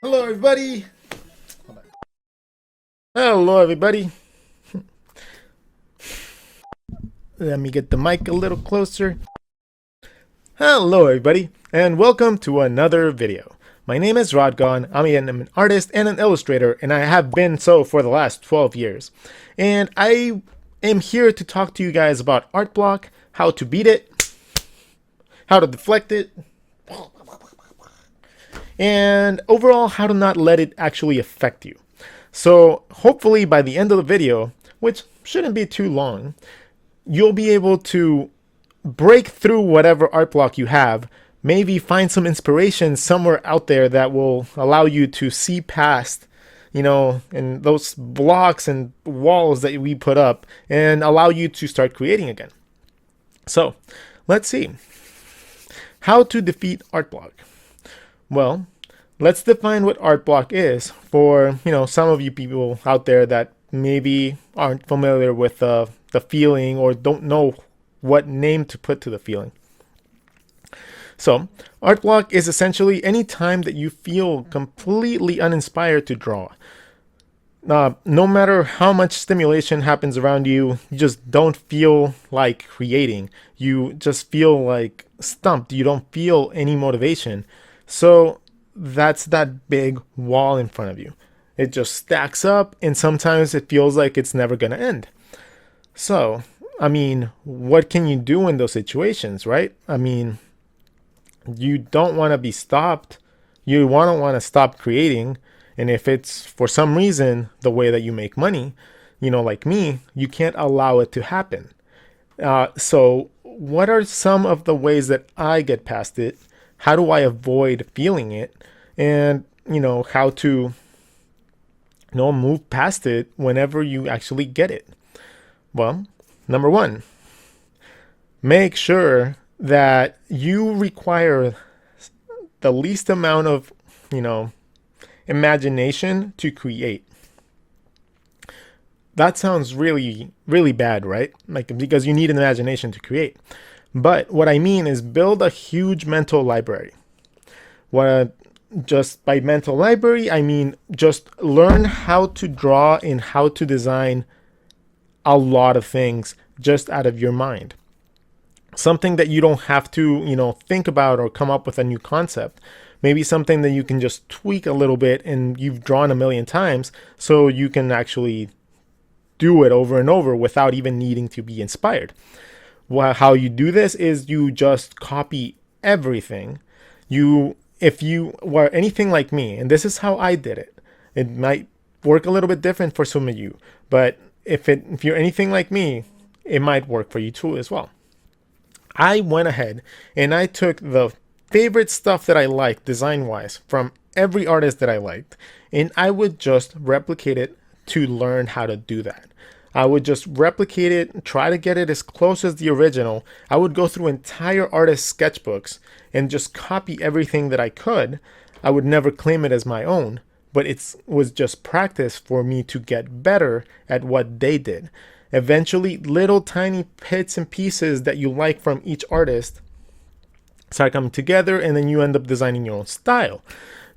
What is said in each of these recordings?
Hello, everybody. Hello, everybody. Let me get the mic a little closer. Hello, everybody, and welcome to another video. My name is Rodgon. I'm an artist and an illustrator, and I have been so for the last 12 years. And I am here to talk to you guys about Artblock, how to beat it, how to deflect it, and overall how to not let it actually affect you. So hopefully by the end of the video, which shouldn't be too long, you'll be able to break through whatever art block you have, maybe find some inspiration somewhere out there that will allow you to see past, and those blocks and walls that we put up and allow you to start creating again. So let's see. How to defeat art block. Well, let's define what art block is for, some of you people out there that maybe aren't familiar with the feeling or don't know what name to put to the feeling. So, art block is essentially any time that you feel completely uninspired to draw. No matter how much stimulation happens around you, you just don't feel like creating. You just feel like stumped. You don't feel any motivation. So that's that big wall in front of you. It just stacks up, and sometimes it feels like it's never going to end. So, what can you do in those situations, right? You don't want to be stopped. You want to stop creating. And if it's for some reason the way that you make money, like me, you can't allow it to happen. So what are some of the ways that I get past it? How do I avoid feeling it? And, how to, move past it whenever you actually get it. Well, number one, make sure that you require the least amount of, imagination to create. That sounds really, really bad, right? Because you need an imagination to create. But what I mean is build a huge mental library. Just by mental library, I mean just learn how to draw and how to design a lot of things just out of your mind. Something that you don't have to, think about or come up with a new concept. Maybe something that you can just tweak a little bit and you've drawn a million times so you can actually do it over and over without even needing to be inspired. How you do this is you just copy everything. If you were anything like me, and this is how I did it, it might work a little bit different for some of you, but if you're anything like me, it might work for you too as well. I went ahead and I took the favorite stuff that I liked design-wise from every artist that I liked, and I would just replicate it to learn how to do that. I would just replicate it, try to get it as close as the original. I would go through entire artist sketchbooks and just copy everything that I could. I would never claim it as my own, but it was just practice for me to get better at what they did. Eventually, little tiny bits and pieces that you like from each artist start coming together, and then you end up designing your own style.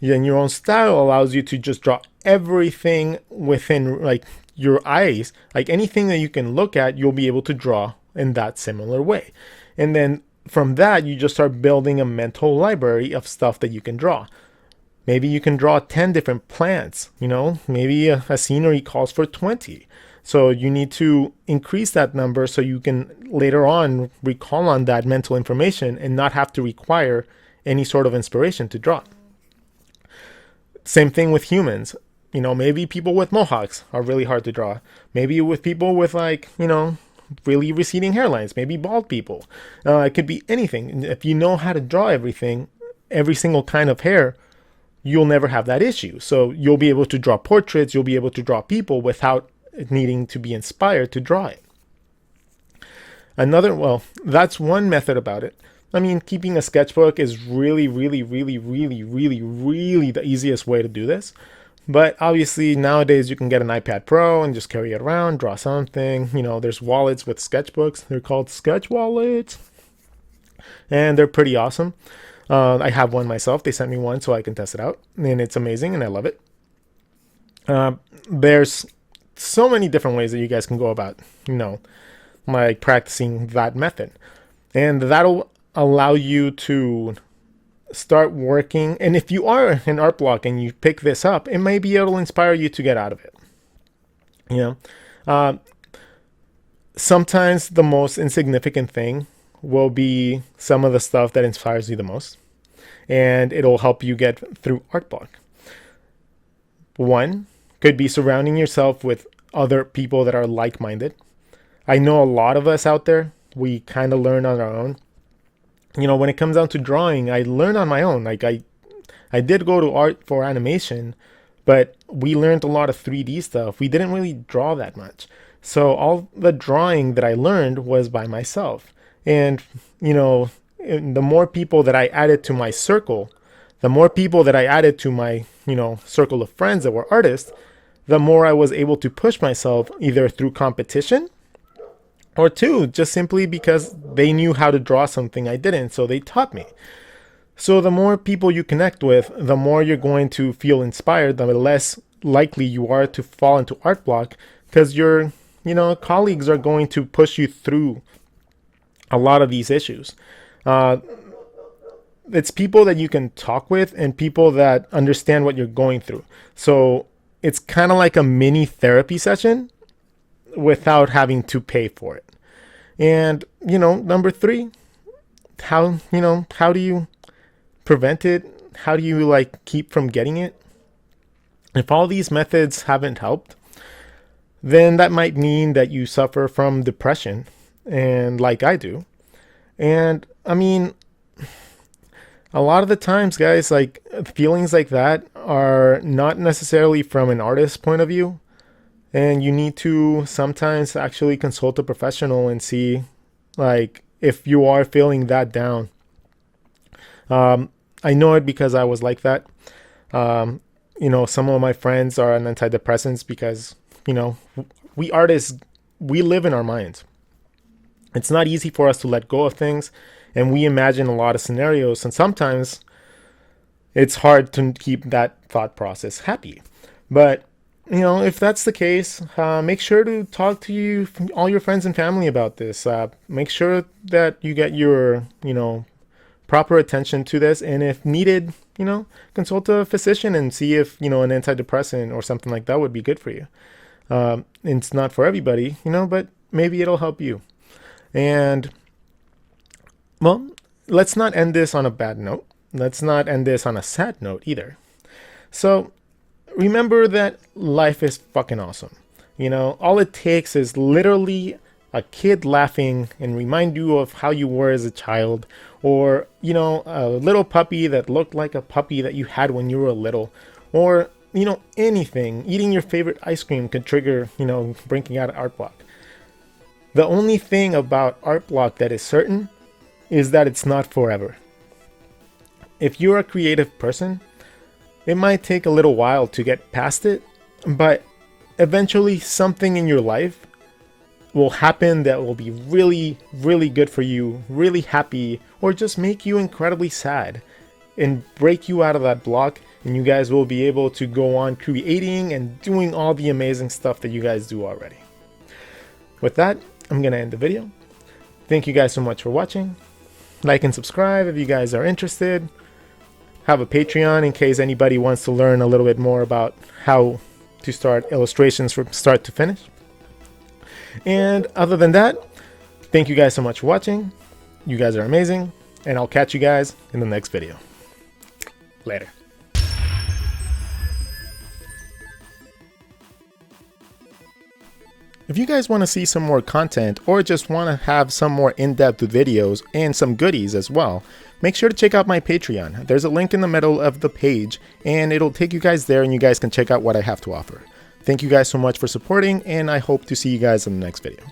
And your own style allows you to just draw everything within your eyes. Anything that you can look at, you'll be able to draw in that similar way. And then from that, you just start building a mental library of stuff that you can draw. Maybe you can draw 10 different plants, maybe a scenery calls for 20. So you need to increase that number so you can later on recall on that mental information and not have to require any sort of inspiration to draw. Same thing with humans. Maybe people with mohawks are really hard to draw. Maybe with people with really receding hairlines, maybe bald people. It could be anything. If you know how to draw everything, every single kind of hair, you'll never have that issue. So you'll be able to draw portraits, you'll be able to draw people without needing to be inspired to draw it. That's one method about it. Keeping a sketchbook is really, really, really, really, really, really the easiest way to do this. But obviously nowadays you can get an iPad Pro and just carry it around, draw something. There's wallets with sketchbooks. They're called sketch wallets. And they're pretty awesome. I have one myself. They sent me one so I can test it out, and it's amazing, and I love it. There's so many different ways that you guys can go about, like practicing that method, and that'll allow you to start working. And if you are an art block and you pick this up, it may be able to inspire you to get out of it. Sometimes the most insignificant thing will be some of the stuff that inspires you the most, and it'll help you get through Artblock. One could be surrounding yourself with other people that are like-minded. I know a lot of us out there, we kind of learn on our own. When it comes down to drawing, I learned on my own. Like I did go to art for animation, but we learned a lot of 3D stuff. We didn't really draw that much. So all the drawing that I learned was by myself. And, the more people that I added to my circle, the more people that I added to my, circle of friends that were artists, the more I was able to push myself either through competition or two, just simply because they knew how to draw something I didn't, so they taught me. So the more people you connect with, the more you're going to feel inspired, the less likely you are to fall into art block, because your, colleagues are going to push you through a lot of these issues. It's people that you can talk with and people that understand what you're going through. So it's kind of like a mini therapy session without having to pay for it. And, number 3, how do you prevent it? How do you keep from getting it? If all these methods haven't helped, then that might mean that you suffer from depression, and like I do. And I mean, a lot of the times, guys, feelings like that are not necessarily from an artist's point of view. And you need to sometimes actually consult a professional and see, if you are feeling that down. I know it because I was like that. Some of my friends are on antidepressants because, we artists, we live in our minds. It's not easy for us to let go of things, and we imagine a lot of scenarios, and sometimes it's hard to keep that thought process happy. But if that's the case, make sure to talk to all your friends and family about this. Make sure that you get your, proper attention to this. And if needed, consult a physician and see if, an antidepressant or something like that would be good for you. It's not for everybody, but maybe it'll help you. And, well, let's not end this on a bad note. Let's not end this on a sad note either. So, remember that life is fucking awesome. All it takes is literally a kid laughing and remind you of how you were as a child, or, a little puppy that looked like a puppy that you had when you were little, or, anything. Eating your favorite ice cream could trigger, breaking out of art block. The only thing about art block that is certain is that it's not forever. If you're a creative person, it might take a little while to get past it, but eventually something in your life will happen that will be really, really good for you, really happy, or just make you incredibly sad and break you out of that block, and you guys will be able to go on creating and doing all the amazing stuff that you guys do already. With that, I'm going to end the video. Thank you guys so much for watching. Like and subscribe if you guys are interested. Have a Patreon in case anybody wants to learn a little bit more about how to start illustrations from start to finish. And other than that, thank you guys so much for watching. You guys are amazing, and I'll catch you guys in the next video. Later. If you guys want to see some more content or just want to have some more in-depth videos and some goodies as well, make sure to check out my Patreon. There's a link in the middle of the page and it'll take you guys there and you guys can check out what I have to offer. Thank you guys so much for supporting, and I hope to see you guys in the next video.